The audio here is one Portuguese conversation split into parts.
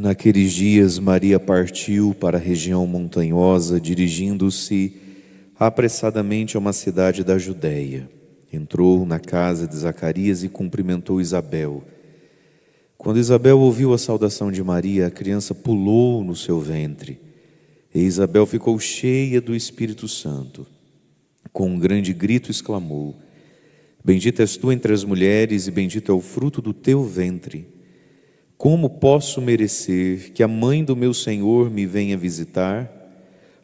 Naqueles dias, Maria partiu para a região montanhosa, dirigindo-se apressadamente a uma cidade da Judéia. Entrou na casa de Zacarias e cumprimentou Isabel. Quando Isabel ouviu a saudação de Maria, a criança pulou no seu ventre. E Isabel ficou cheia do Espírito Santo. Com um grande grito exclamou: Bendita és tu entre as mulheres e bendito é o fruto do teu ventre. Como posso merecer que a mãe do meu Senhor me venha visitar?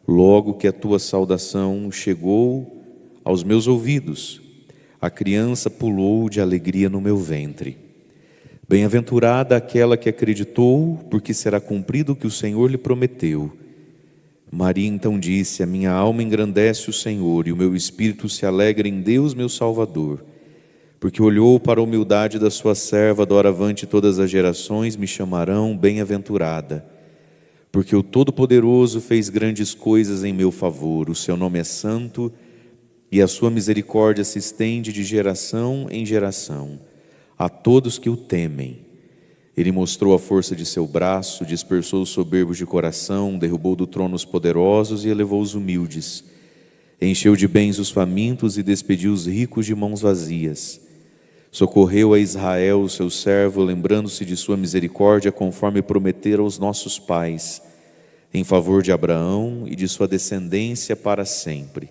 Logo que a tua saudação chegou aos meus ouvidos, a criança pulou de alegria no meu ventre. Bem-aventurada aquela que acreditou, porque será cumprido o que o Senhor lhe prometeu. Maria então disse: A minha alma engrandece o Senhor, e o meu espírito se alegra em Deus meu Salvador, porque olhou para a humildade da sua serva. Doravante todas as gerações me chamarão bem-aventurada, porque o Todo-Poderoso fez grandes coisas em meu favor. O seu nome é santo, e a sua misericórdia se estende de geração em geração a todos que o temem. Ele mostrou a força de seu braço, dispersou os soberbos de coração, derrubou do trono os poderosos e elevou os humildes. Encheu de bens os famintos e despediu os ricos de mãos vazias. Socorreu a Israel, seu servo, lembrando-se de sua misericórdia, conforme prometera aos nossos pais, em favor de Abraão e de sua descendência para sempre.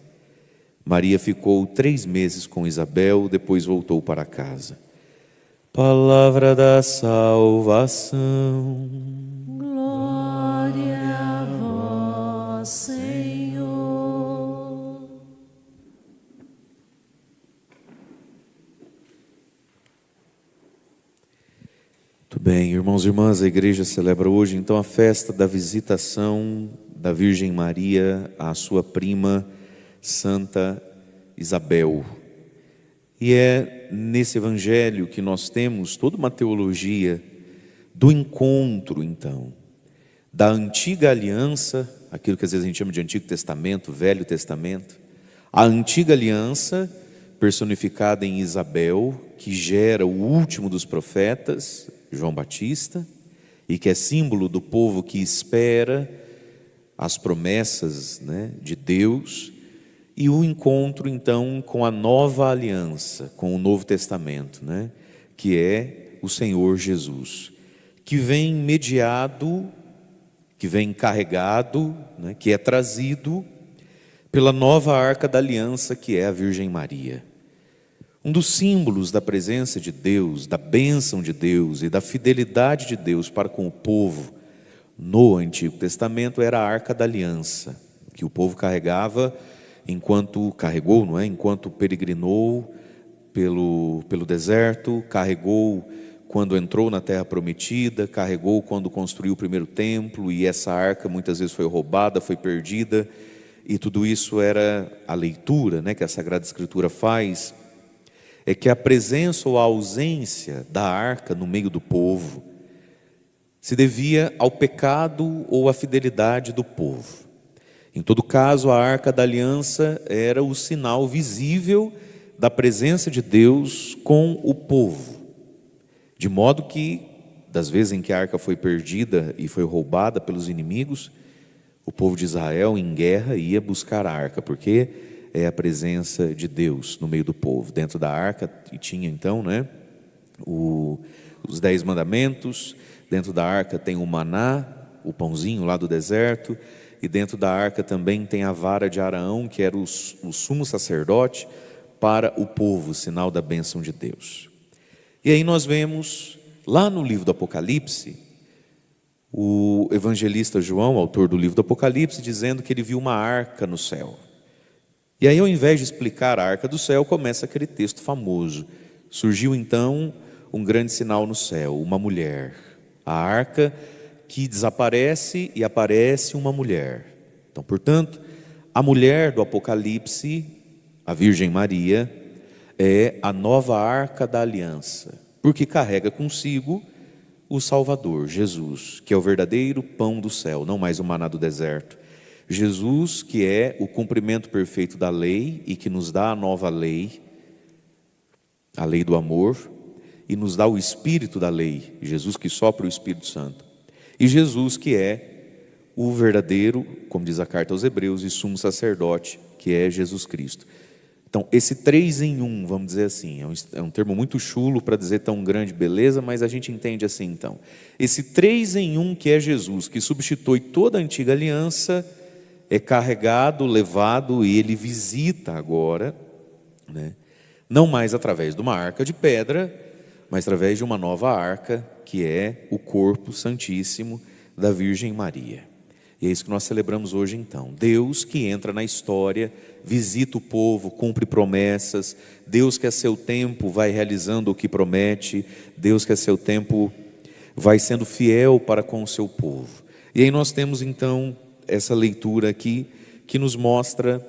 Maria ficou 3 meses com Isabel, depois voltou para casa. Palavra da salvação. Glória a vós, Senhor. Muito bem, irmãos e irmãs, a igreja celebra hoje então a festa da visitação da Virgem Maria à sua prima Santa Isabel. E é nesse evangelho que nós temos toda uma teologia do encontro, então, da antiga aliança, aquilo que às vezes a gente chama de Antigo Testamento, Velho Testamento, a antiga aliança personificada em Isabel, que gera o último dos profetas, João Batista, e que é símbolo do povo que espera as promessas, de Deus. E o encontro, então, com a nova aliança, com o Novo Testamento, que é o Senhor Jesus, que vem mediado, que vem carregado, que é trazido pela nova arca da aliança, que é a Virgem Maria. Um dos símbolos da presença de Deus, da bênção de Deus e da fidelidade de Deus para com o povo no Antigo Testamento era a arca da aliança, que o povo carregava enquanto peregrinou pelo deserto, carregou quando entrou na terra prometida, carregou quando construiu o primeiro templo, e essa arca muitas vezes foi roubada, foi perdida, e tudo isso era a leitura, que a Sagrada Escritura faz, é que a presença ou a ausência da arca no meio do povo se devia ao pecado ou à fidelidade do povo. Em todo caso, a arca da aliança era o sinal visível da presença de Deus com o povo. De modo que, das vezes em que a arca foi perdida e foi roubada pelos inimigos, o povo de Israel em guerra ia buscar a arca, porque é a presença de Deus no meio do povo. Dentro da arca tinha então os 10 mandamentos, dentro da arca tem o maná, o pãozinho lá do deserto, e dentro da arca também tem a vara de Araão, que era o sumo sacerdote para o povo, sinal da bênção de Deus. E aí nós vemos, lá no livro do Apocalipse, o evangelista João, autor do livro do Apocalipse, dizendo que ele viu uma arca no céu. E aí, ao invés de explicar a arca do céu, começa aquele texto famoso. Surgiu então um grande sinal no céu, uma mulher. A arca que desaparece e aparece uma mulher. Então, portanto, a mulher do Apocalipse, a Virgem Maria, é a nova arca da aliança, porque carrega consigo o Salvador, Jesus, que é o verdadeiro pão do céu, não mais o maná do deserto. Jesus, que é o cumprimento perfeito da lei e que nos dá a nova lei, a lei do amor, e nos dá o espírito da lei, Jesus que sopra o Espírito Santo. e Jesus, que é o verdadeiro, como diz a carta aos Hebreus, e sumo sacerdote, que é Jesus Cristo. Então, esse 3 em 1, vamos dizer assim, é um termo muito chulo para dizer tão grande beleza, mas a gente entende assim então. Esse 3 em 1 que é Jesus, que substitui toda a antiga aliança, é carregado, levado, e ele visita agora, né? Não mais através de uma arca de pedra, mas através de uma nova arca, que é o corpo santíssimo da Virgem Maria. E é isso que nós celebramos hoje então. Deus que entra na história, visita o povo, cumpre promessas. Deus que a seu tempo vai realizando o que promete. Deus que a seu tempo vai sendo fiel para com o seu povo. E aí nós temos então essa leitura aqui que nos mostra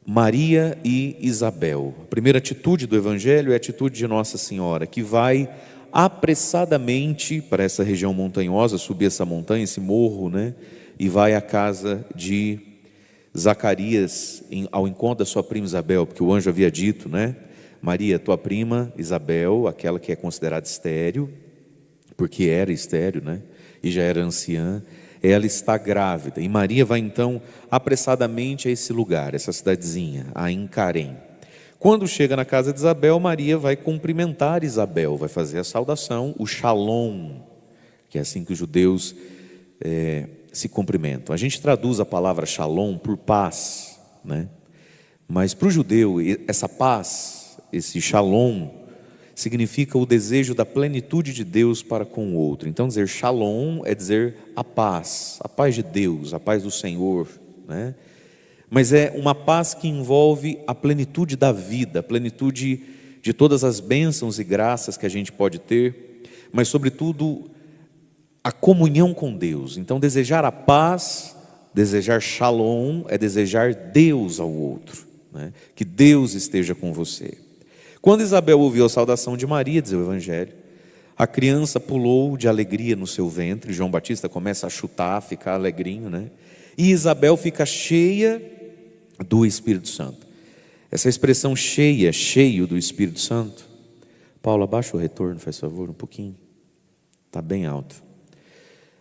Maria e Isabel. A primeira atitude do Evangelho é a atitude de Nossa Senhora, que vai apressadamente para essa região montanhosa, subir essa montanha, esse morro, né? E vai à casa de Zacarias, ao encontro da sua prima Isabel, porque o anjo havia dito, né? Maria, tua prima Isabel, aquela que é considerada estéril, porque era estéril, né? E já era anciã, ela está grávida. E Maria vai então apressadamente a esse lugar, essa cidadezinha, a Encarém. Quando chega na casa de Isabel, Maria vai cumprimentar Isabel, vai fazer a saudação, o shalom, que é assim que os judeus se cumprimentam. A gente traduz a palavra shalom por paz, né? Mas para o judeu, essa paz, esse shalom, significa o desejo da plenitude de Deus para com o outro. Então dizer shalom é dizer a paz de Deus, a paz do Senhor, né? Mas é uma paz que envolve a plenitude da vida, a plenitude de todas as bênçãos e graças que a gente pode ter, mas sobretudo a comunhão com Deus. Então desejar a paz, desejar shalom, é desejar Deus ao outro, né? Que Deus esteja com você. Quando Isabel ouviu a saudação de Maria, diz o Evangelho, a criança pulou de alegria no seu ventre. João Batista começa a chutar, ficar alegrinho, né? E Isabel fica cheia do Espírito Santo. Essa expressão cheia, cheio do Espírito Santo. Paulo, abaixa o retorno, faz favor, um pouquinho. Está bem alto.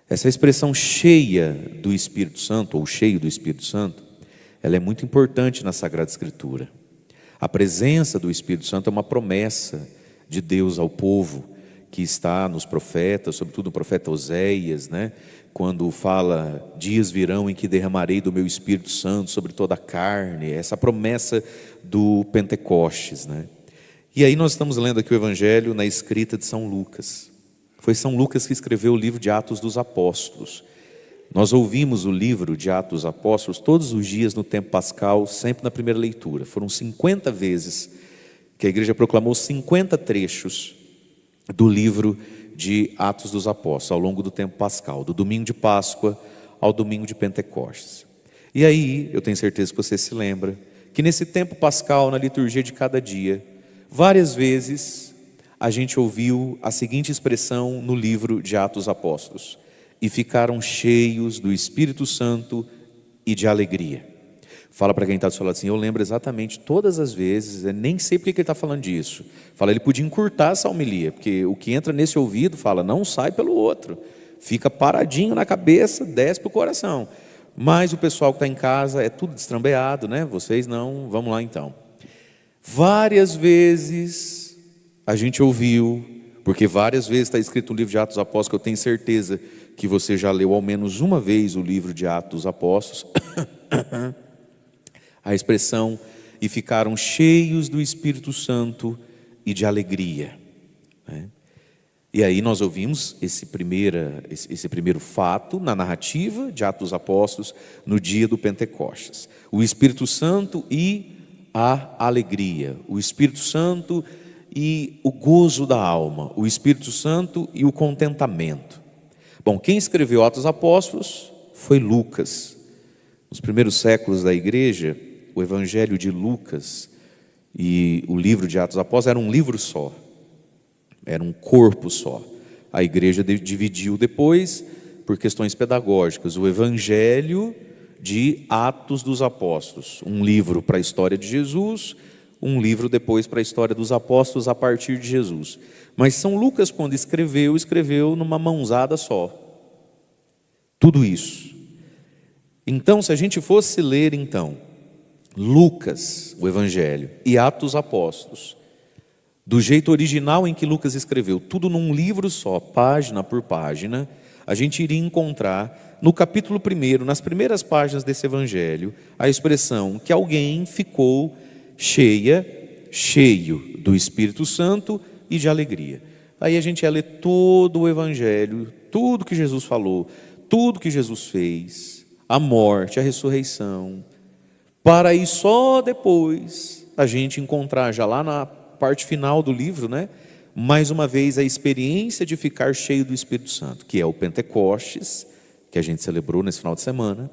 Essa expressão cheia do Espírito Santo, ou cheio do Espírito Santo, ela é muito importante na Sagrada Escritura. A presença do Espírito Santo é uma promessa de Deus ao povo, que está nos profetas, sobretudo no profeta Oséias, né? Quando fala, dias virão em que derramarei do meu Espírito Santo sobre toda a carne, essa promessa do Pentecostes, né? E aí nós estamos lendo aqui o Evangelho na escrita de São Lucas. Foi São Lucas que escreveu o livro de Atos dos Apóstolos. Nós ouvimos o livro de Atos dos Apóstolos todos os dias no tempo pascal, sempre na primeira leitura. Foram 50 vezes que a igreja proclamou 50 trechos do livro de Atos dos Apóstolos, ao longo do tempo pascal, do domingo de Páscoa ao domingo de Pentecostes. E aí, eu tenho certeza que você se lembra, que nesse tempo pascal, na liturgia de cada dia, várias vezes a gente ouviu a seguinte expressão no livro de Atos dos Apóstolos: e ficaram cheios do Espírito Santo e de alegria. Fala para quem está do seu lado assim, eu lembro exatamente todas as vezes, nem sei porque ele está falando disso. Fala, ele podia encurtar essa homilia, porque o que entra nesse ouvido, fala, não sai pelo outro. Fica paradinho na cabeça, desce para o coração. Mas o pessoal que está em casa é tudo destrambeado, né? Vocês não, vamos lá então. Várias vezes a gente ouviu, porque várias vezes está escrito no livro de Atos dos Apóstolos, que eu tenho certeza que você já leu ao menos uma vez o livro de Atos dos Apóstolos, a expressão, e ficaram cheios do Espírito Santo e de alegria, né? E aí nós ouvimos esse primeiro fato na narrativa de Atos dos Apóstolos no dia do Pentecostes. O Espírito Santo e a alegria, o Espírito Santo e o gozo da alma, o Espírito Santo e o contentamento. Bom, quem escreveu Atos dos Apóstolos foi Lucas. Nos primeiros séculos da igreja, o Evangelho de Lucas e o livro de Atos dos Apóstolos era um livro só, era um corpo só. A igreja dividiu depois, por questões pedagógicas, o Evangelho de Atos dos Apóstolos, um livro para a história de Jesus, um livro depois para a história dos apóstolos a partir de Jesus. Mas São Lucas, quando escreveu numa mãozada só. Tudo isso. Então, se a gente fosse ler então Lucas, o Evangelho, e Atos dos Apóstolos, do jeito original em que Lucas escreveu, tudo num livro só, página por página, a gente iria encontrar no capítulo 1, nas primeiras páginas desse Evangelho, a expressão que alguém ficou cheio do Espírito Santo e de alegria. Aí a gente ia ler todo o Evangelho, tudo que Jesus falou, tudo que Jesus fez, a morte, a ressurreição, para aí só depois a gente encontrar, já lá na parte final do livro, né, mais uma vez a experiência de ficar cheio do Espírito Santo, que é o Pentecostes, que a gente celebrou nesse final de semana,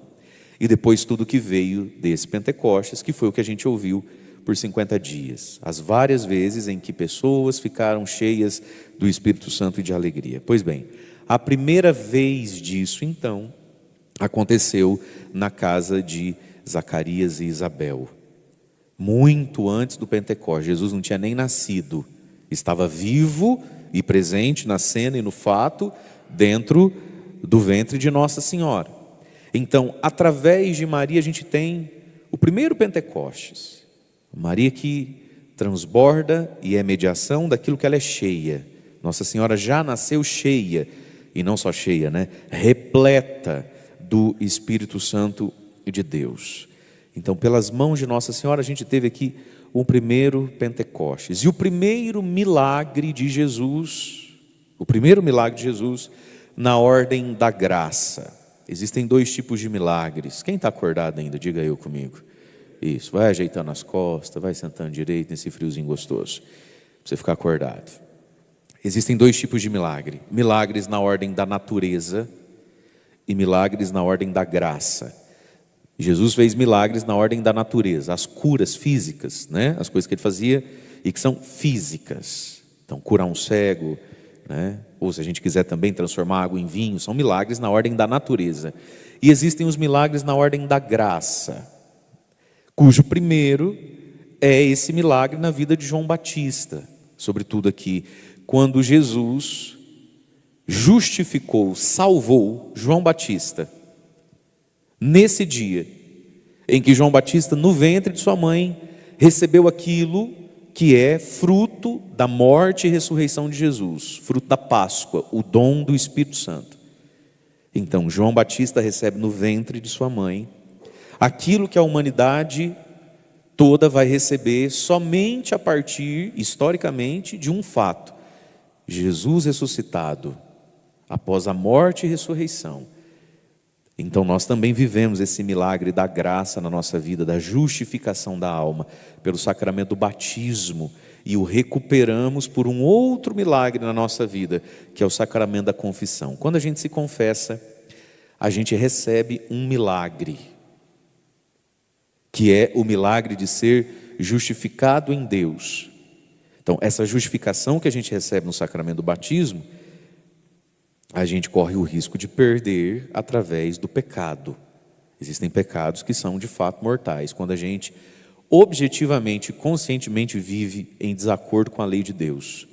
e depois tudo que veio desse Pentecostes, que foi o que a gente ouviu por 50 dias, as várias vezes em que pessoas ficaram cheias do Espírito Santo e de alegria. Pois bem, a primeira vez disso, então, aconteceu na casa de Zacarias e Isabel, muito antes do Pentecostes. Jesus não tinha nem nascido, estava vivo e presente na cena e no fato, dentro do ventre de Nossa Senhora. Então, através de Maria, a gente tem o primeiro Pentecostes, Maria que transborda e é mediação daquilo que ela é cheia. Nossa Senhora já nasceu cheia, e não só cheia, né? Repleta do Espírito Santo de Deus. Então, pelas mãos de Nossa Senhora, a gente teve aqui o primeiro Pentecostes. E o primeiro milagre de Jesus, na ordem da graça. Existem 2 tipos de milagres. Quem está acordado ainda? Diga eu comigo. Isso, vai ajeitando as costas, vai sentando direito nesse friozinho gostoso, para você ficar acordado. Existem 2 tipos de milagre: milagres na ordem da natureza e milagres na ordem da graça. Jesus fez milagres na ordem da natureza, as curas físicas, né? As coisas que ele fazia e que são físicas. Então, curar um cego, né? Ou se a gente quiser também transformar água em vinho, são milagres na ordem da natureza. E existem os milagres na ordem da graça, cujo primeiro é esse milagre na vida de João Batista, sobretudo aqui, quando Jesus justificou, salvou João Batista, nesse dia em que João Batista, no ventre de sua mãe, recebeu aquilo que é fruto da morte e ressurreição de Jesus, fruto da Páscoa, o dom do Espírito Santo. Então, João Batista recebe no ventre de sua mãe aquilo que a humanidade toda vai receber somente a partir, historicamente, de um fato: Jesus ressuscitado, após a morte e ressurreição. Então nós também vivemos esse milagre da graça na nossa vida, da justificação da alma, pelo sacramento do batismo, e o recuperamos por um outro milagre na nossa vida, que é o sacramento da confissão. Quando a gente se confessa, a gente recebe um milagre, que é o milagre de ser justificado em Deus. Então, essa justificação que a gente recebe no sacramento do batismo, a gente corre o risco de perder através do pecado. Existem pecados que são de fato mortais, quando a gente objetivamente, conscientemente vive em desacordo com a lei de Deus.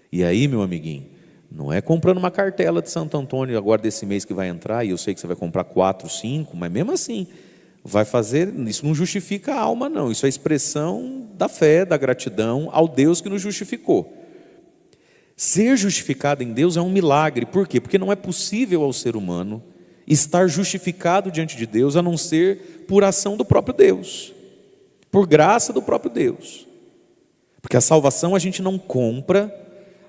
E aí, meu amiguinho, não é comprando uma cartela de Santo Antônio agora desse mês que vai entrar, e eu sei que você vai comprar 4, 5, mas mesmo assim, vai fazer, isso não justifica a alma não, isso é expressão da fé, da gratidão ao Deus que nos justificou. Ser justificado em Deus é um milagre. Por quê? Porque não é possível ao ser humano estar justificado diante de Deus a não ser por ação do próprio Deus, por graça do próprio Deus. Porque a salvação a gente não compra,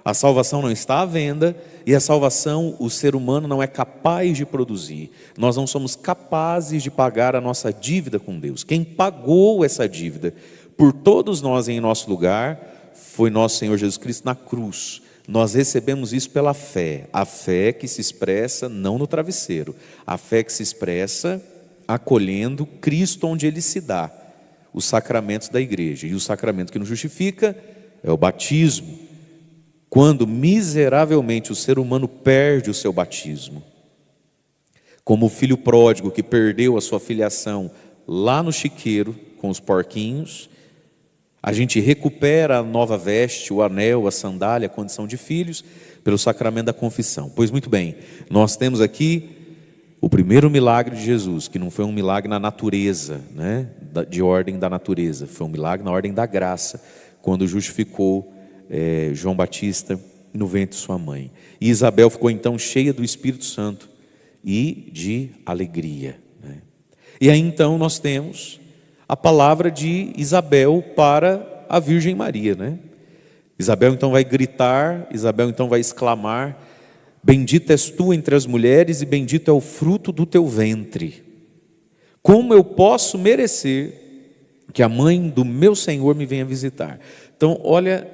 a salvação não está à venda, e a salvação o ser humano não é capaz de produzir. Nós não somos capazes de pagar a nossa dívida com Deus. Quem pagou essa dívida por todos nós em nosso lugar foi nosso Senhor Jesus Cristo na cruz. Nós recebemos isso pela fé, a fé que se expressa não no travesseiro, a fé que se expressa acolhendo Cristo onde Ele se dá, os sacramentos da igreja. E o sacramento que nos justifica é o batismo, quando miseravelmente o ser humano perde o seu batismo, como o filho pródigo que perdeu a sua filiação lá no chiqueiro com os porquinhos. A gente recupera a nova veste, o anel, a sandália, a condição de filhos, pelo sacramento da confissão. Pois muito bem, nós temos aqui O primeiro milagre de Jesus, que não foi um milagre na natureza, né, de ordem da natureza, foi um milagre na ordem da graça, quando justificou João Batista no ventre de sua mãe. E Isabel ficou então cheia do Espírito Santo e de alegria, né? E aí então nós temos a palavra de Isabel para a Virgem Maria, né? Isabel então vai gritar, Isabel então vai exclamar: bendita és tu entre as mulheres e bendito é o fruto do teu ventre. Como eu posso merecer que a mãe do meu Senhor me venha visitar? Então olha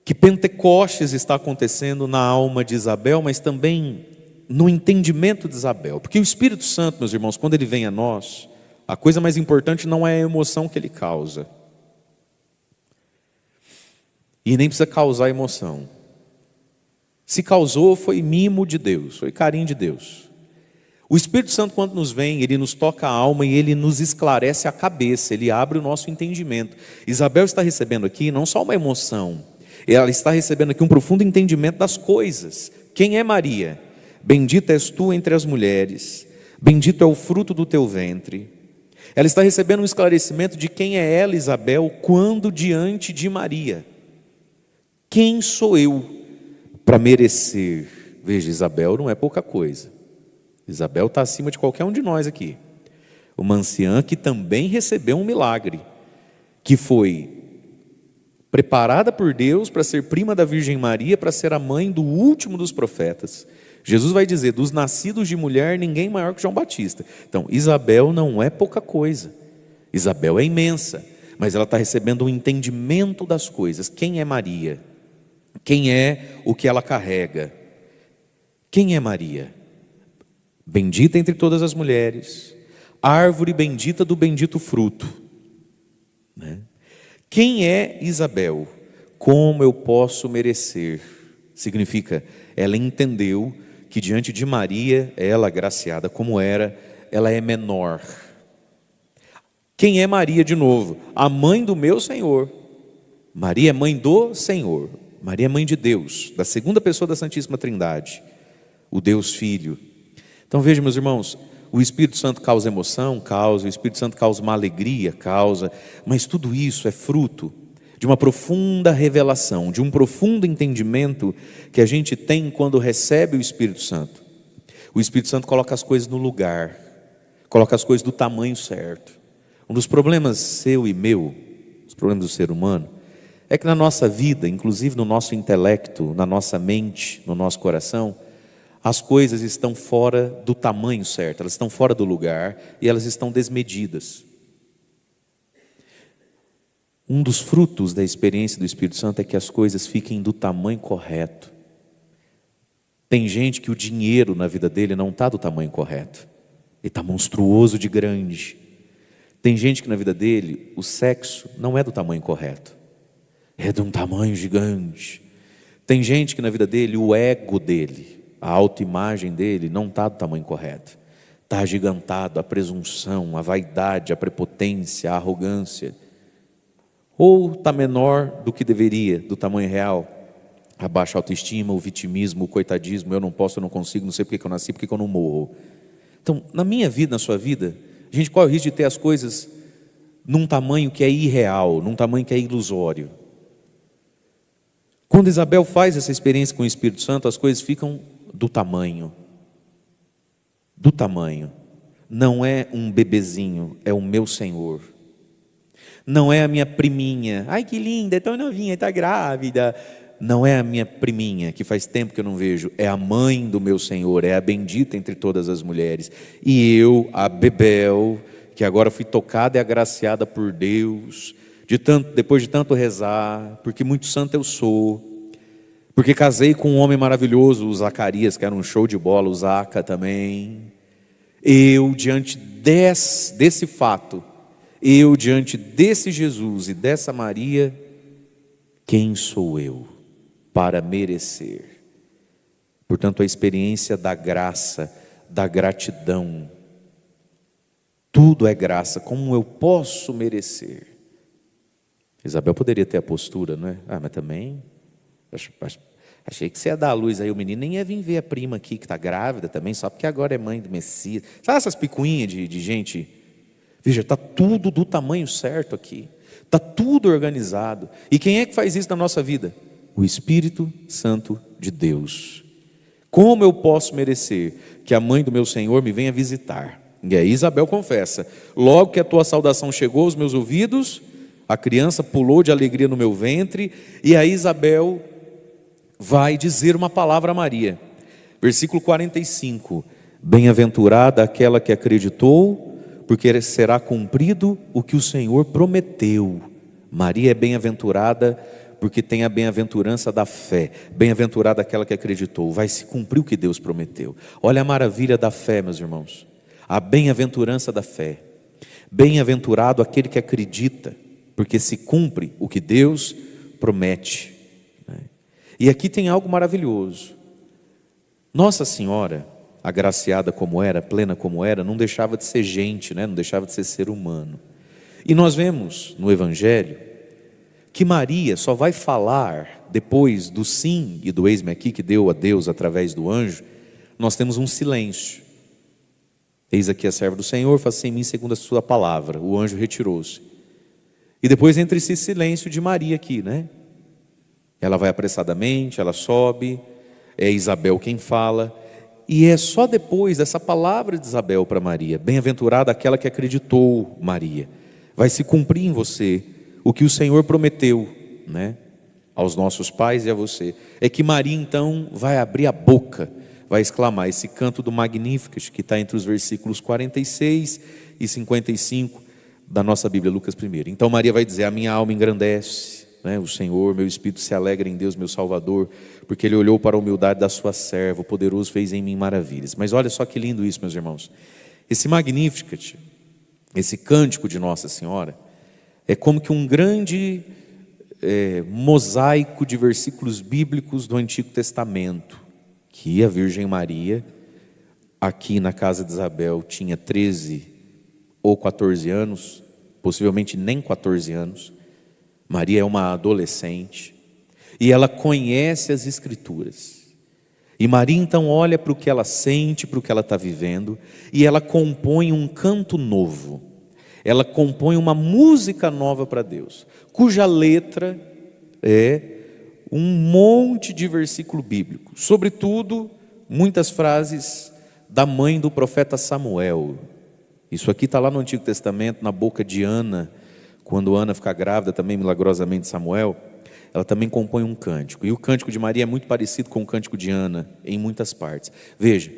que Pentecostes está acontecendo na alma de Isabel, mas também no entendimento de Isabel. Porque o Espírito Santo, meus irmãos, quando ele vem a nós, a coisa mais importante não é a emoção que ele causa. E nem precisa causar emoção. Se causou, foi mimo de Deus, foi carinho de Deus. O Espírito Santo, quando nos vem, ele nos toca a alma e ele nos esclarece a cabeça, ele abre o nosso entendimento. Isabel está recebendo aqui não só uma emoção, ela está recebendo aqui um profundo entendimento das coisas. Quem é Maria? Bendita és tu entre as mulheres, bendito é o fruto do teu ventre. Ela está recebendo um esclarecimento de quem é ela, Isabel, quando diante de Maria. Quem sou eu para merecer? Veja, Isabel não é pouca coisa. Isabel está acima de qualquer um de nós aqui. Uma anciã que também recebeu um milagre, que foi preparada por Deus para ser prima da Virgem Maria, para ser a mãe do último dos profetas. Jesus vai dizer: dos nascidos de mulher, ninguém maior que João Batista. Então, Isabel não é pouca coisa. Isabel é imensa, mas ela está recebendo um entendimento das coisas. Quem é Maria? Quem é o que ela carrega? Quem é Maria? Bendita entre todas as mulheres, árvore bendita do bendito fruto, né? Quem é Isabel? Como eu posso merecer? Significa, ela entendeu que diante de Maria, ela agraciada como era, ela é menor. Quem é Maria de novo? A mãe do meu Senhor. Maria é mãe do Senhor. Maria é mãe de Deus, da segunda pessoa da Santíssima Trindade, o Deus Filho. Então veja, meus irmãos, o Espírito Santo causa emoção? Causa. O Espírito Santo causa uma alegria? Causa. Mas tudo isso é fruto de uma profunda revelação, de um profundo entendimento que a gente tem quando recebe o Espírito Santo. O Espírito Santo coloca as coisas no lugar, coloca as coisas do tamanho certo. Um dos problemas seu e meu, os problemas do ser humano, é que na nossa vida, inclusive no nosso intelecto, na nossa mente, no nosso coração, as coisas estão fora do tamanho certo, elas estão fora do lugar e elas estão desmedidas. Um dos frutos da experiência do Espírito Santo é que as coisas fiquem do tamanho correto. Tem gente que o dinheiro na vida dele não está do tamanho correto, ele está monstruoso de grande. Tem gente que na vida dele o sexo não é do tamanho correto, é de um tamanho gigante. Tem gente que na vida dele o ego dele, a autoimagem dele não está do tamanho correto, está agigantado, a presunção, a vaidade, a prepotência, a arrogância, ou está menor do que deveria, do tamanho real, a baixa autoestima, o vitimismo, o coitadismo, eu não posso, eu não consigo, não sei porque que eu nasci, porque que eu não morro. Então, na minha vida, na sua vida, a gente corre o risco de ter as coisas num tamanho que é irreal, num tamanho que é ilusório. Quando Isabel faz essa experiência com o Espírito Santo, as coisas ficam do tamanho. Do tamanho. Não é um bebezinho, é o meu Senhor. Não é a minha priminha. Ai, que linda, é tão novinha, está grávida. Não é a minha priminha, que faz tempo que eu não vejo. É a mãe do meu Senhor, é a bendita entre todas as mulheres. E eu, a Bebel, que agora fui tocada e agraciada por Deus, depois de tanto rezar, porque muito santo eu sou, porque casei com um homem maravilhoso, o Zacarias, que era um show de bola, o Zaca também. Eu, diante desse fato, eu, diante desse Jesus e dessa Maria, quem sou eu para merecer? Portanto, a experiência da graça, da gratidão, tudo é graça, como eu posso merecer? Isabel poderia ter a postura, não é? Mas também, Achei que você ia dar a luz aí, o menino nem ia vir ver a prima aqui que está grávida também, só porque agora é mãe do Messias. Sabe essas picuinhas de gente? Veja, está tudo do tamanho certo aqui. Está tudo organizado. E quem é que faz isso na nossa vida? O Espírito Santo de Deus. Como eu posso merecer que a mãe do meu Senhor me venha visitar? E aí Isabel confessa: logo que a tua saudação chegou aos meus ouvidos, a criança pulou de alegria no meu ventre. E aí Isabel vai dizer uma palavra a Maria. Versículo 45: bem-aventurada aquela que acreditou, porque será cumprido o que o Senhor prometeu. Maria é bem-aventurada porque tem a bem-aventurança da fé. Bem-aventurada aquela que acreditou, vai se cumprir o que Deus prometeu. Olha a maravilha da fé, meus irmãos. A bem-aventurança da fé. Bem-aventurado aquele que acredita, porque se cumpre o que Deus promete. E aqui tem algo maravilhoso. Nossa Senhora, agraciada como era, plena como era, não deixava de ser gente, não deixava de ser humano. E nós vemos no Evangelho que Maria só vai falar depois do sim e do eis-me aqui que deu a Deus através do anjo. Nós temos um silêncio. Eis aqui a serva do Senhor, faça em mim segundo a sua palavra. O anjo retirou-se. E depois entra esse silêncio de Maria aqui, Ela vai apressadamente, ela sobe, é Isabel quem fala. E é só depois dessa palavra de Isabel para Maria: bem-aventurada aquela que acreditou, Maria. Vai se cumprir em você o que o Senhor prometeu, aos nossos pais e a você. É que Maria então vai abrir a boca, vai exclamar esse canto do Magnificat, que está entre os versículos 46 e 55 da nossa Bíblia, Lucas 1. Então Maria vai dizer: a minha alma engrandece, o Senhor, meu espírito se alegra em Deus, meu Salvador, porque Ele olhou para a humildade da sua serva, o poderoso fez em mim maravilhas. Mas olha só que lindo isso, meus irmãos. Esse Magnificat, esse cântico de Nossa Senhora, é como que um grande mosaico de versículos bíblicos do Antigo Testamento, que a Virgem Maria, aqui na casa de Isabel, tinha 13 ou 14 anos, possivelmente nem 14 anos. Maria é uma adolescente, e ela conhece as Escrituras. E Maria então olha para o que ela sente, para o que ela está vivendo, e ela compõe um canto novo. Ela compõe uma música nova para Deus, cuja letra é um monte de versículo bíblico, sobretudo muitas frases da mãe do profeta Samuel. Isso aqui está lá no Antigo Testamento, na boca de Ana, quando Ana fica grávida também milagrosamente de Samuel. Ela também compõe um cântico, e o cântico de Maria é muito parecido com o cântico de Ana em muitas partes. Veja,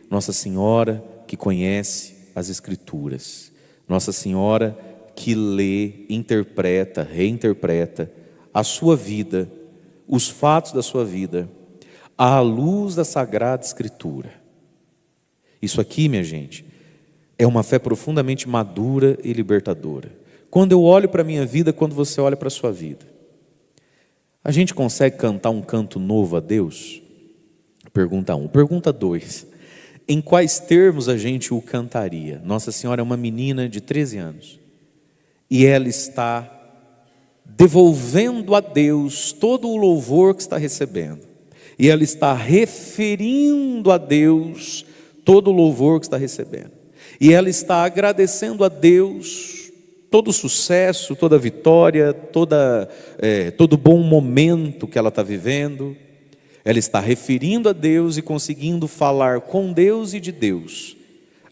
Nossa Senhora que conhece as Escrituras, Nossa Senhora que lê, interpreta, reinterpreta a sua vida, os fatos da sua vida, à luz da Sagrada Escritura. Isso aqui, minha gente, é uma fé profundamente madura e libertadora. Quando eu olho para a minha vida, quando você olha para a sua vida, a gente consegue cantar um canto novo a Deus? Pergunta 1. Pergunta 2. Em quais termos a gente o cantaria? Nossa Senhora é uma menina de 13 anos. E ela está devolvendo a Deus todo o louvor que está recebendo. E ela está referindo a Deus todo o louvor que está recebendo. E ela está agradecendo a Deus todo o sucesso, toda a vitória, todo bom momento que ela está vivendo. Ela está referindo a Deus e conseguindo falar com Deus e de Deus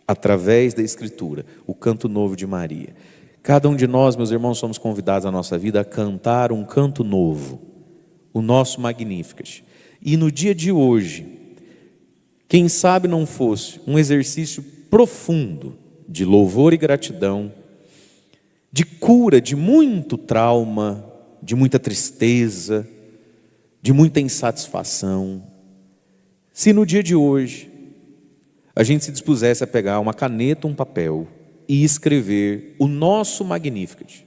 através da Escritura, o canto novo de Maria. Cada um de nós, meus irmãos, somos convidados na nossa vida a cantar um canto novo, o nosso Magnificat. E no dia de hoje, quem sabe não fosse um exercício profundo de louvor e gratidão, de cura de muito trauma, de muita tristeza, de muita insatisfação. Se no dia de hoje a gente se dispusesse a pegar uma caneta, um papel e escrever o nosso Magnificat,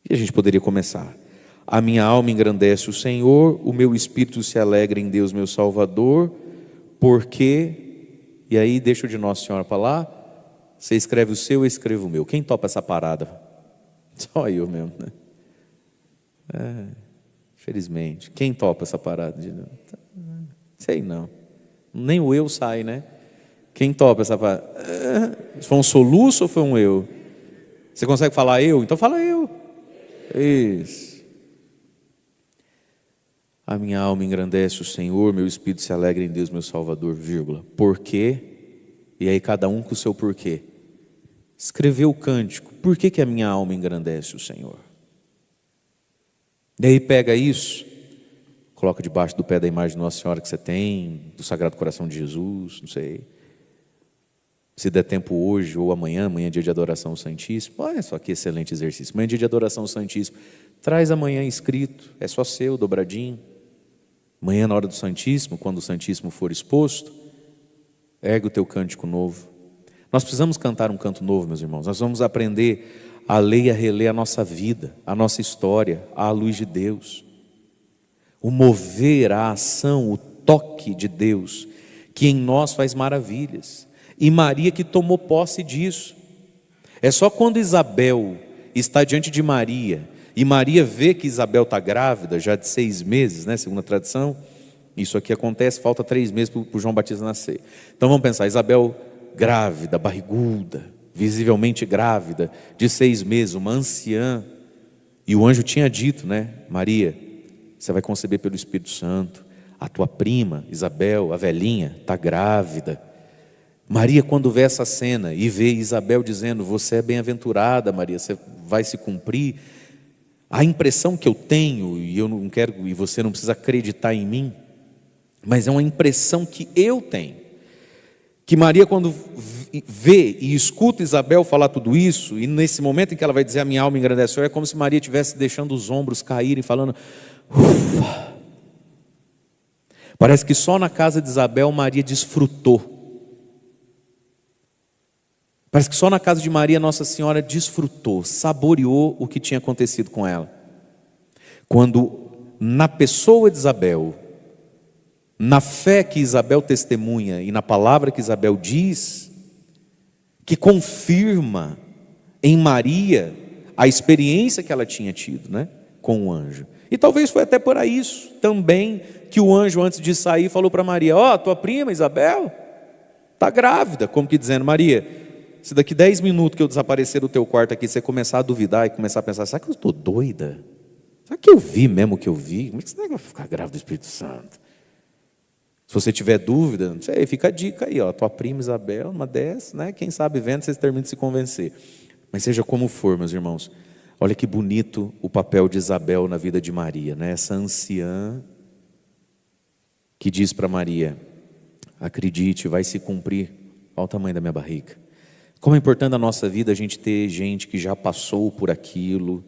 e a gente poderia começar: a minha alma engrandece o Senhor, o meu espírito se alegra em Deus meu Salvador, porque... E aí deixa o de Nossa Senhora para lá. Você escreve o seu, eu escrevo o meu. Quem topa essa parada? Só eu mesmo, Infelizmente. Quem topa essa parada? Sei não. Nem o eu sai, né? Quem topa essa parada? Foi um soluço ou foi um eu? Você consegue falar eu? Então fala eu. Isso. A minha alma engrandece o Senhor, meu espírito se alegra em Deus, meu Salvador, vírgula. Por quê? E aí cada um com o seu porquê. Escreveu o cântico. Por que que a minha alma engrandece o Senhor? Daí pega isso, coloca debaixo do pé da imagem de Nossa Senhora que você tem, do Sagrado Coração de Jesus, não sei. Se der tempo hoje ou amanhã é dia de adoração ao Santíssimo. Olha só que excelente exercício. Amanhã é dia de adoração ao Santíssimo. Traz amanhã escrito, é só seu, dobradinho. Amanhã na hora do Santíssimo, quando o Santíssimo for exposto, ergue o teu cântico novo. Nós precisamos cantar um canto novo, meus irmãos. Nós vamos aprender a ler e a reler a nossa vida, a nossa história, à luz de Deus. O mover, a ação, o toque de Deus, que em nós faz maravilhas. E Maria que tomou posse disso. É só quando Isabel está diante de Maria, e Maria vê que Isabel está grávida, já de 6 meses, né, segundo a tradição. Isso aqui acontece, falta 3 meses para o João Batista nascer. Então vamos pensar, Isabel grávida, barriguda, visivelmente grávida, de 6 meses, uma anciã. E o anjo tinha dito, né, Maria, você vai conceber pelo Espírito Santo. A tua prima, Isabel, a velhinha, está grávida. Maria, quando vê essa cena e vê Isabel dizendo, você é bem-aventurada, Maria, você vai se cumprir. A impressão que eu tenho, e eu não quero, e você não precisa acreditar em mim, mas é uma impressão que eu tenho, que Maria, quando vê e escuta Isabel falar tudo isso, e nesse momento em que ela vai dizer a minha alma engrandece o Senhor, é como se Maria estivesse deixando os ombros caírem, falando, ufa. Parece que só na casa de Isabel Maria desfrutou. Parece que só na casa de Maria Nossa Senhora desfrutou, saboreou o que tinha acontecido com ela. Quando na pessoa de Isabel, na fé que Isabel testemunha e na palavra que Isabel diz, que confirma em Maria a experiência que ela tinha tido, né, com o anjo. E talvez foi até por isso também que o anjo, antes de sair, falou para Maria, ó, tua prima Isabel está grávida, como que dizendo, Maria, se daqui 10 minutos que eu desaparecer do teu quarto aqui, você começar a duvidar e começar a pensar, será que eu estou doida? Será que eu vi mesmo o que eu vi? Como é que você vai ficar grávida do Espírito Santo? Se você tiver dúvida, não sei, fica a dica aí, ó, tua prima Isabel, uma dessas, né? Quem sabe vendo, vocês terminam de se convencer. Mas seja como for, meus irmãos, olha que bonito o papel de Isabel na vida de Maria, né? Essa anciã que diz para Maria, acredite, vai se cumprir. Olha o tamanho da minha barriga. Como é importante na nossa vida a gente ter gente que já passou por aquilo,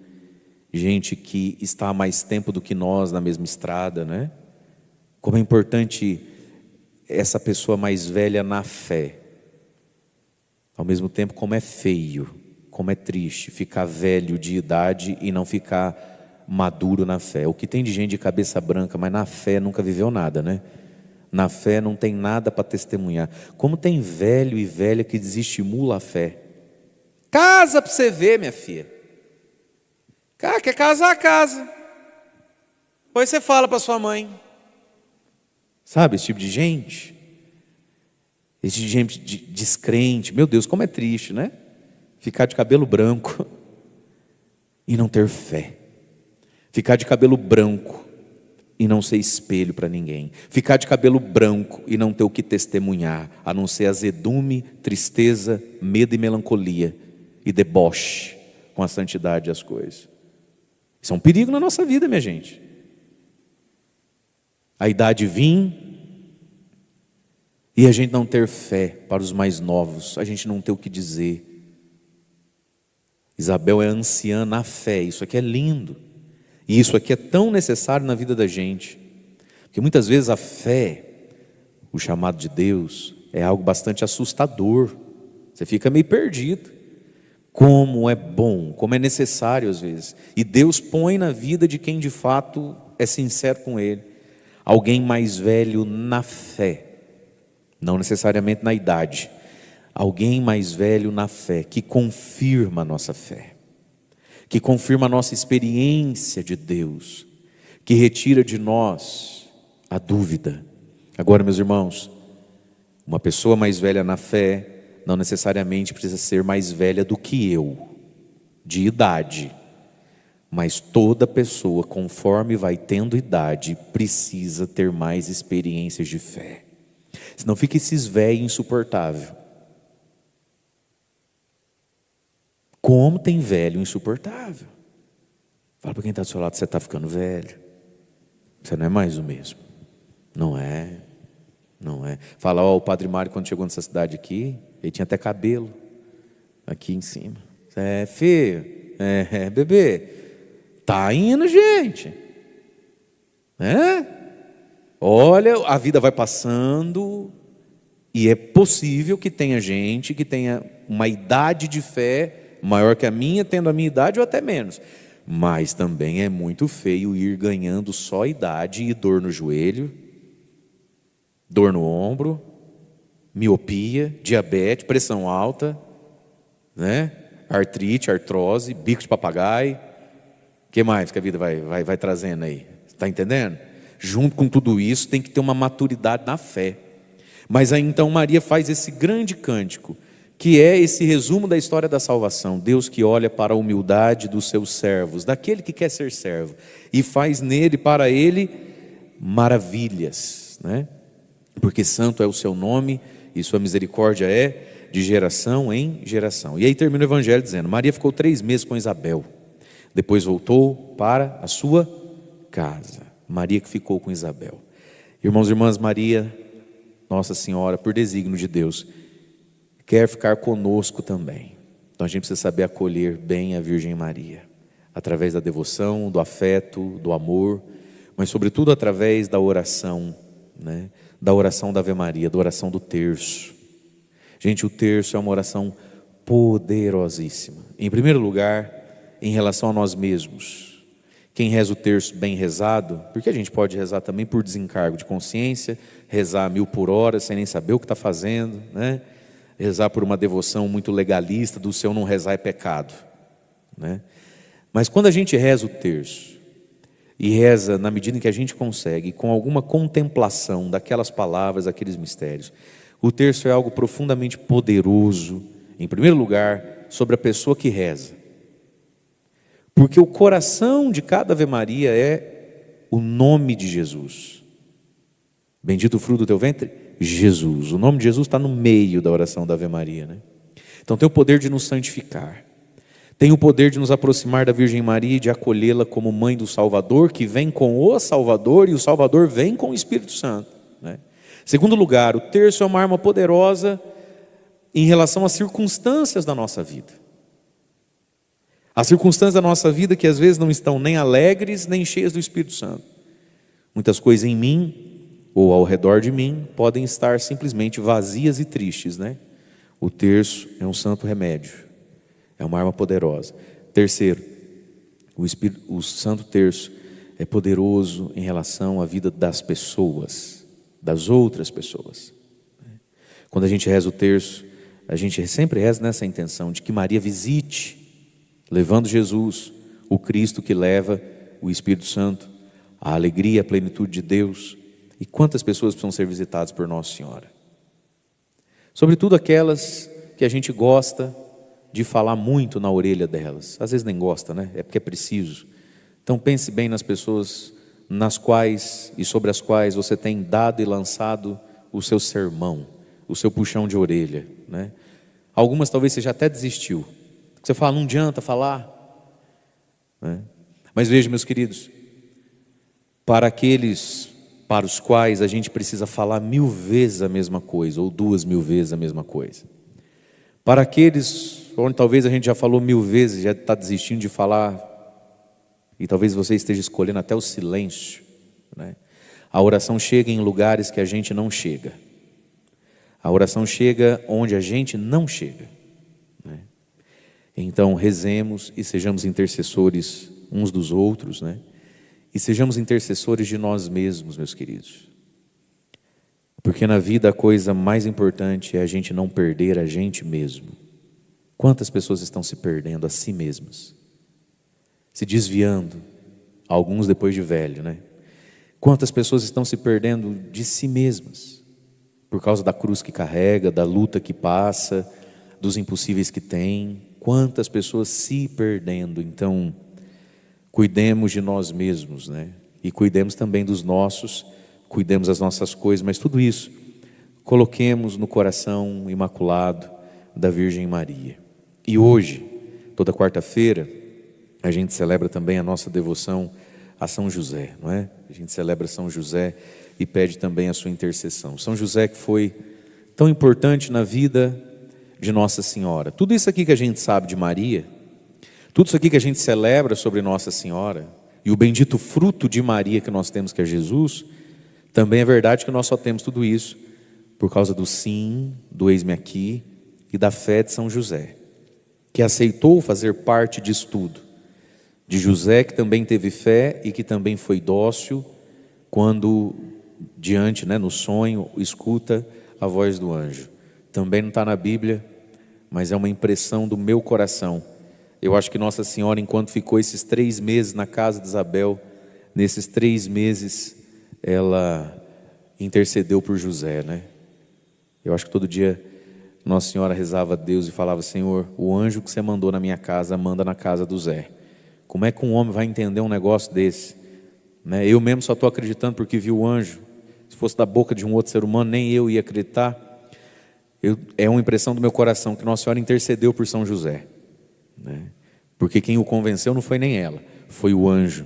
gente que está há mais tempo do que nós na mesma estrada, né? Como é importante essa pessoa mais velha na fé. Ao mesmo tempo, como é feio, como é triste ficar velho de idade e não ficar maduro na fé. O que tem de gente de cabeça branca, mas na fé nunca viveu nada, né? Na fé não tem nada para testemunhar. Como tem velho e velha que desestimula a fé. Casa para você ver, minha filha. Quer casar, casa. Depois você fala para sua mãe. Sabe esse tipo de gente? Esse tipo de gente descrente. Meu Deus, como é triste, né? Ficar de cabelo branco e não ter fé. Ficar de cabelo branco e não ser espelho para ninguém. Ficar de cabelo branco e não ter o que testemunhar, a não ser azedume, tristeza, medo e melancolia e deboche com a santidade e as coisas. Isso é um perigo na nossa vida, minha gente. A idade vir e a gente não ter fé para os mais novos, a gente não ter o que dizer. Isabel é anciã na fé, isso aqui é lindo. E isso aqui é tão necessário na vida da gente, porque muitas vezes a fé, o chamado de Deus, é algo bastante assustador. Você fica meio perdido. Como é bom, como é necessário às vezes. E Deus põe na vida de quem de fato é sincero com Ele, alguém mais velho na fé, não necessariamente na idade. Alguém mais velho na fé, que confirma a nossa fé, que confirma a nossa experiência de Deus, que retira de nós a dúvida. Agora, meus irmãos, uma pessoa mais velha na fé não necessariamente precisa ser mais velha do que eu, de idade. Mas toda pessoa, conforme vai tendo idade, precisa ter mais experiências de fé. Senão fica esses velhos insuportáveis. Como tem velho insuportável? Fala para quem está do seu lado, você está ficando velho. Você não é mais o mesmo. Não é. Não é. Fala, ó, o Padre Mário, quando chegou nessa cidade aqui, ele tinha até cabelo aqui em cima. É, filho, bebê, tá indo, gente. Olha, a vida vai passando e é possível que tenha gente que tenha uma idade de fé maior que a minha, tendo a minha idade ou até menos. Mas também é muito feio ir ganhando só idade e dor no joelho, dor no ombro, miopia, diabetes, pressão alta, né? Artrite, artrose, bico de papagaio. O que mais que a vida vai trazendo aí? Está entendendo? Junto com tudo isso tem que ter uma maturidade na fé. Mas aí então Maria faz esse grande cântico, que é esse resumo da história da salvação. Deus que olha para a humildade dos seus servos, daquele que quer ser servo, e faz nele, para ele, maravilhas, né? Porque santo é o seu nome e sua misericórdia é de geração em geração. E aí termina o evangelho dizendo: Maria ficou 3 meses com Isabel, depois voltou para a sua casa. Maria que ficou com Isabel. Irmãos e irmãs, Maria, Nossa Senhora, por desígnio de Deus, quer ficar conosco também. Então a gente precisa saber acolher bem a Virgem Maria, através da devoção, do afeto, do amor, mas sobretudo através da oração, né? Da oração da Ave Maria, da oração do terço. Gente, o terço é uma oração poderosíssima. Em primeiro lugar, em relação a nós mesmos. Quem reza o terço bem rezado, porque a gente pode rezar também por desencargo de consciência, rezar 1000 por hora sem nem saber o que está fazendo, né? Rezar por uma devoção muito legalista, do se eu não rezar é pecado, né? Mas quando a gente reza o terço, e reza na medida em que a gente consegue, com alguma contemplação daquelas palavras, daqueles mistérios, o terço é algo profundamente poderoso, em primeiro lugar, sobre a pessoa que reza. Porque o coração de cada Ave Maria é o nome de Jesus. Bendito o fruto do teu ventre, Jesus. O nome de Jesus está no meio da oração da Ave Maria, né? Então tem o poder de nos santificar. Tem o poder de nos aproximar da Virgem Maria e de acolhê-la como mãe do Salvador, que vem com o Salvador, e o Salvador vem com o Espírito Santo, né? Segundo lugar, o terço é uma arma poderosa em relação às circunstâncias da nossa vida. As circunstâncias da nossa vida que às vezes não estão nem alegres, nem cheias do Espírito Santo. Muitas coisas em mim, ou ao redor de mim, podem estar simplesmente vazias e tristes, né? O terço é um santo remédio. É uma arma poderosa. Terceiro, o Santo Terço é poderoso em relação à vida das pessoas, das outras pessoas. Quando a gente reza o terço, a gente sempre reza nessa intenção de que Maria visite, levando Jesus, o Cristo que leva o Espírito Santo, a alegria, a plenitude de Deus. E quantas pessoas precisam ser visitadas por Nossa Senhora? Sobretudo aquelas que a gente gosta de falar muito na orelha delas. Às vezes nem gosta, né? É porque é preciso. Então pense bem nas pessoas nas quais e sobre as quais você tem dado e lançado o seu sermão, o seu puxão de orelha, né? Algumas talvez você já até desistiu. Você fala, não adianta falar, né? Mas veja, meus queridos, para aqueles para os quais a gente precisa falar 1000 vezes a mesma coisa, ou 2000 vezes a mesma coisa. Para aqueles onde talvez a gente já falou 1000 vezes, já está desistindo de falar, e talvez você esteja escolhendo até o silêncio, né? A oração chega em lugares que a gente não chega. A oração chega onde a gente não chega, né? Então rezemos e sejamos intercessores uns dos outros, né? E sejamos intercessores de nós mesmos, meus queridos. Porque na vida a coisa mais importante é a gente não perder a gente mesmo. Quantas pessoas estão se perdendo a si mesmas, se desviando alguns depois de velho, né? Quantas pessoas estão se perdendo de si mesmas, por causa da cruz que carrega, da luta que passa, dos impossíveis que tem. Quantas pessoas se perdendo. Então, cuidemos de nós mesmos, né? E cuidemos também dos nossos, cuidemos das nossas coisas, mas tudo isso coloquemos no coração imaculado da Virgem Maria. E hoje, toda quarta-feira, a gente celebra também a nossa devoção a São José, não é? A gente celebra São José e pede também a sua intercessão. São José que foi tão importante na vida de Nossa Senhora. Tudo isso aqui que a gente sabe de Maria, tudo isso aqui que a gente celebra sobre Nossa Senhora, e o bendito fruto de Maria que nós temos, que é Jesus, também é verdade que nós só temos tudo isso por causa do sim, do eis-me aqui e da fé de São José, que aceitou fazer parte disso tudo. De José, que também teve fé e que também foi dócil quando diante, no sonho, escuta a voz do anjo. Também não está na Bíblia, mas é uma impressão do meu coração. Eu acho que Nossa Senhora, enquanto ficou esses 3 meses na casa de Isabel, nesses 3 meses ela intercedeu por José, né? Eu acho que todo dia Nossa Senhora rezava a Deus e falava: Senhor, o anjo que você mandou na minha casa, manda na casa do Zé. Como é que um homem vai entender um negócio desse? Né? Eu mesmo só estou acreditando porque vi o anjo. Se fosse da boca de um outro ser humano, nem eu ia acreditar. É uma impressão do meu coração que Nossa Senhora intercedeu por São José, né? Porque quem o convenceu não foi nem ela, foi o anjo.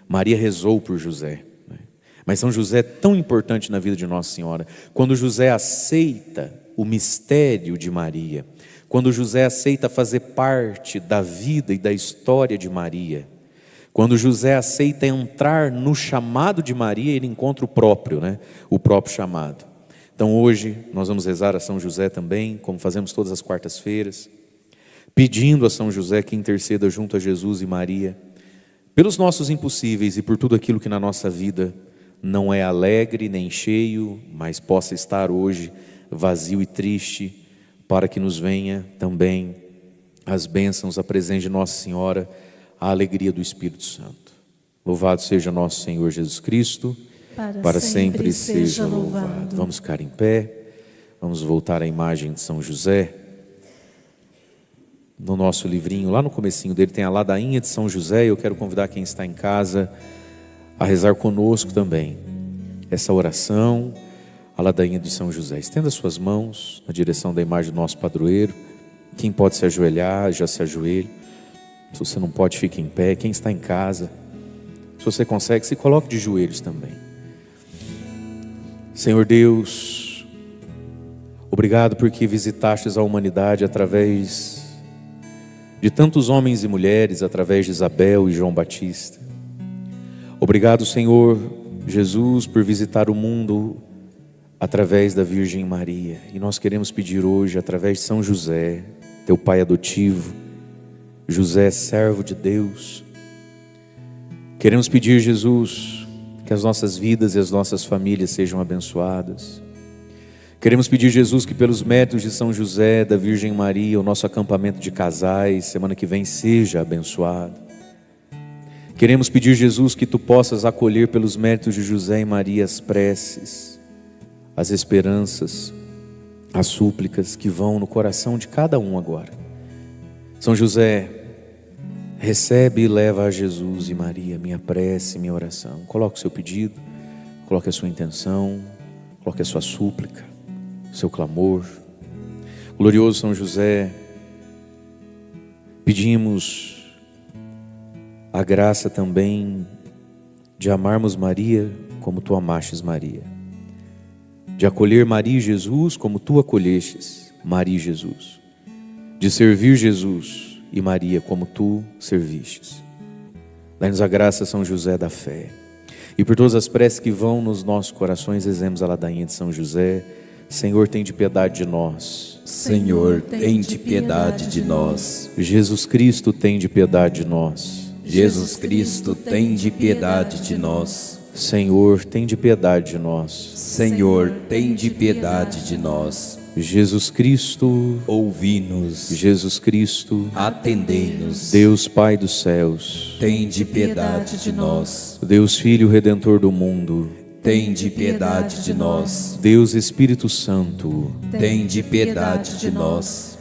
Maria rezou por José, né? Mas São José é tão importante na vida de Nossa Senhora. Quando José aceita o mistério de Maria, quando José aceita fazer parte da vida e da história de Maria, quando José aceita entrar no chamado de Maria, ele encontra o próprio, né? O próprio chamado. Então hoje nós vamos rezar a São José também, como fazemos todas as quartas-feiras, pedindo a São José que interceda junto a Jesus e Maria, pelos nossos impossíveis e por tudo aquilo que na nossa vida não é alegre nem cheio, mas possa estar hoje vazio e triste, para que nos venha também as bênçãos, a presença de Nossa Senhora, a alegria do Espírito Santo. Louvado seja nosso Senhor Jesus Cristo, para sempre seja louvado. Vamos ficar em pé, vamos voltar à imagem de São José. No nosso livrinho, lá no comecinho dele, tem a ladainha de São José. Eu quero convidar quem está em casa a rezar conosco também essa oração, a ladainha de São José. Estenda suas mãos na direção da imagem do nosso padroeiro. Quem pode se ajoelhar, já se ajoelhe. Se você não pode, fique em pé. Quem está em casa, se você consegue, se coloque de joelhos também. Senhor Deus, obrigado porque visitastes a humanidade através de tantos homens e mulheres, através de Isabel e João Batista. Obrigado, Senhor Jesus, por visitar o mundo através da Virgem Maria. E nós queremos pedir hoje, através de São José, teu pai adotivo, José, servo de Deus, queremos pedir, Jesus, que as nossas vidas e as nossas famílias sejam abençoadas. Queremos pedir, Jesus, que pelos méritos de São José, da Virgem Maria, o nosso acampamento de casais, semana que vem, seja abençoado. Queremos pedir, Jesus, que tu possas acolher pelos méritos de José e Maria as preces, as esperanças, as súplicas que vão no coração de cada um agora. São José, recebe e leva a Jesus e Maria minha prece, minha oração. Coloque o seu pedido, coloque a sua intenção, coloque a sua súplica, o seu clamor. Glorioso São José, pedimos a graça também de amarmos Maria como tu amastes Maria, de acolher Maria e Jesus como tu acolhestes Maria e Jesus, de servir Jesus e Maria como tu servistes. Dai-nos a graça, São José, da fé. E por todas as preces que vão nos nossos corações, rezemos a ladainha de São José. Senhor, tem de piedade de nós. Senhor, tem de piedade de nós. Jesus Cristo, tem de piedade de nós. Jesus Cristo, tem de piedade de nós. Senhor, tem de piedade de nós. Senhor, tem de piedade de nós. Jesus Cristo, ouvi-nos. Jesus Cristo, Atendei-nos. Deus Pai dos céus, Tende piedade de nós. Deus Filho Redentor do mundo, Tende piedade de nós. Deus Espírito Santo, Tende piedade de nós.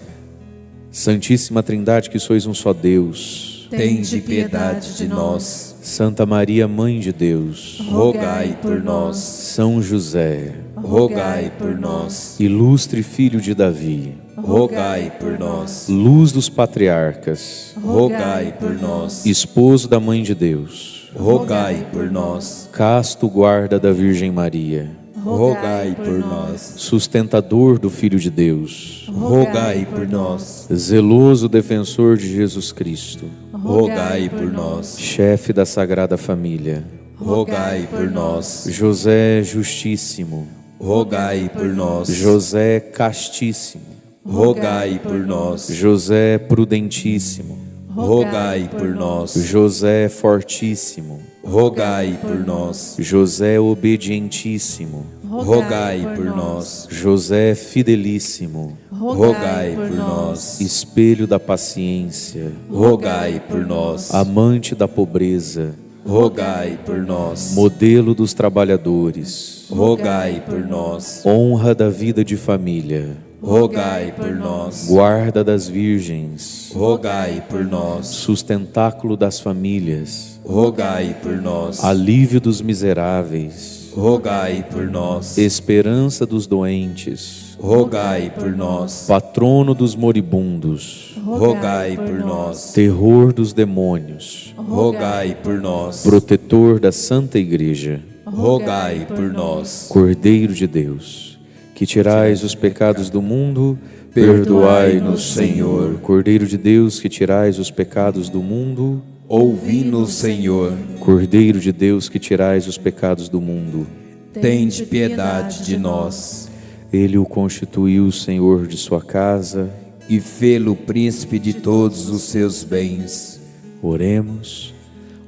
Santíssima Trindade, que sois um só Deus, Tende piedade de nós. Santa Maria, Mãe de Deus, Rogai por nós. São José, Rogai por nós. ilustre filho de Davi, Rogai por nós. luz dos patriarcas, Rogai por nós. esposo da Mãe de Deus, Rogai por nós. casto guarda da Virgem Maria, Rogai por nós. sustentador do Filho de Deus, Rogai por nós. zeloso defensor de Jesus Cristo, Rogai por nós. chefe da Sagrada Família, Rogai por nós. José Justíssimo, Rogai por nós. José Castíssimo, Rogai por nós. José Prudentíssimo, Rogai por nós. José Fortíssimo, Rogai por nós. José Obedientíssimo, Rogai por nós. José Fidelíssimo, Rogai por nós. espelho da paciência, Rogai por nós. amante da pobreza, Rogai por nós. modelo dos trabalhadores, Rogai por nós. honra da vida de família, Rogai por nós. guarda das virgens, Rogai por nós. sustentáculo das famílias, Rogai por nós. alívio dos miseráveis, Rogai por nós. esperança dos doentes, Rogai por nós. patrono dos moribundos, Rogai por nós. terror dos demônios, Rogai por nós. protetor da Santa Igreja, Rogai por nós. Cordeiro de Deus, que tirais os pecados do mundo, perdoai-nos, Senhor. Cordeiro de Deus, que tirais os pecados do mundo, Ouvi-nos, Senhor. Cordeiro de Deus, que tirais os pecados do mundo. Tende piedade de nós. Ele o constituiu Senhor de sua casa. E fê-lo príncipe de todos os seus bens. Oremos.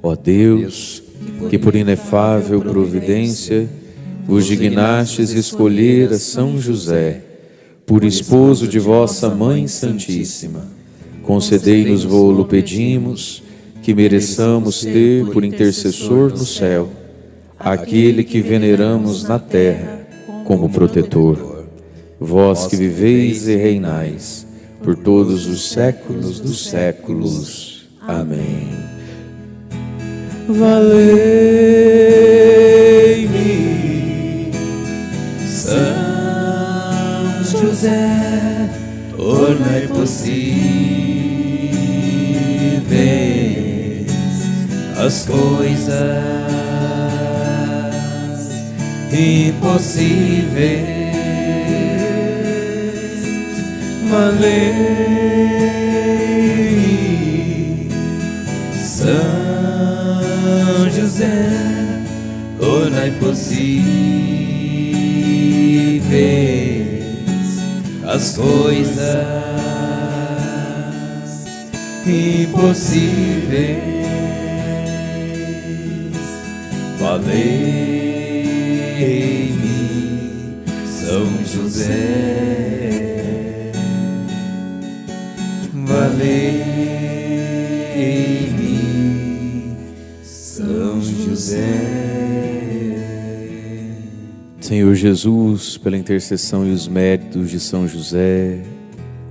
Ó Deus, que por inefável providência vos dignastes escolher a São José por esposo de vossa Mãe Santíssima, concedei-nos, vô-lo pedimos, que mereçamos ter por intercessor no céu aquele que veneramos na terra como protetor. Vós que viveis e reinais por todos os séculos dos séculos. Amém. Valei-me, São José, tornai possíveis as coisas impossíveis. Valei-me, São José, tornai possíveis as coisas impossíveis. Valei-me, São José. Valei-me, São José. Senhor Jesus, pela intercessão e os méritos de São José,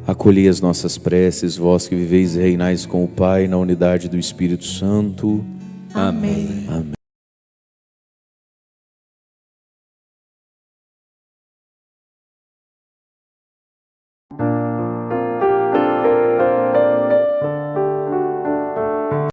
acolhei as nossas preces, vós que viveis e reinais com o Pai na unidade do Espírito Santo. Amém. Amém.